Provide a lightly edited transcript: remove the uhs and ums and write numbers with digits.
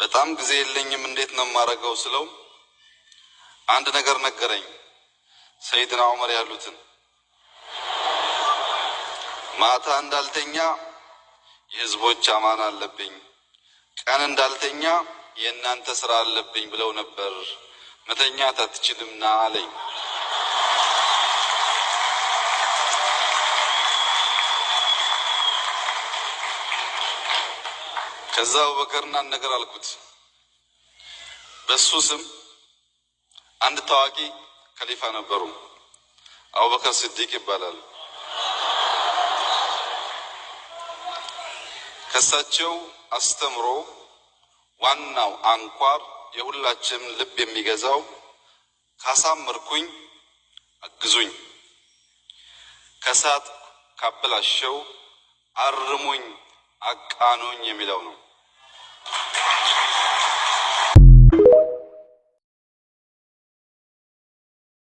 በጣም ጊዜ የለኝም እንዴት ነው ማረጋው ስለው አንድ ነገር ነገረኝ። ሰይድና ዑመር ያሉትን ማታ እንዳልተኛ የህዝቦች አማና አለብኝ፣ ቀን እንዳልተኛ የእናንተ ስራ አለብኝ ብለው ነበር። መተኛት አትችልምና አለኝ። ከዛ አቡበከርና ነገር አልኩት። በሱ ስም አንድ ታዋቂ ከሊፋ ነበሩ፣ አቡበከር ሲዲቅ ይባላል። ከሳቸው አስተምሮ ዋናው አንኳር የሁላችንም ልብ የሚገዛው ካሳመርኩኝ አግዙኝ፣ ከሳት ካበላሸው አርሙኝ አቃኑኝ የሚለው ነው።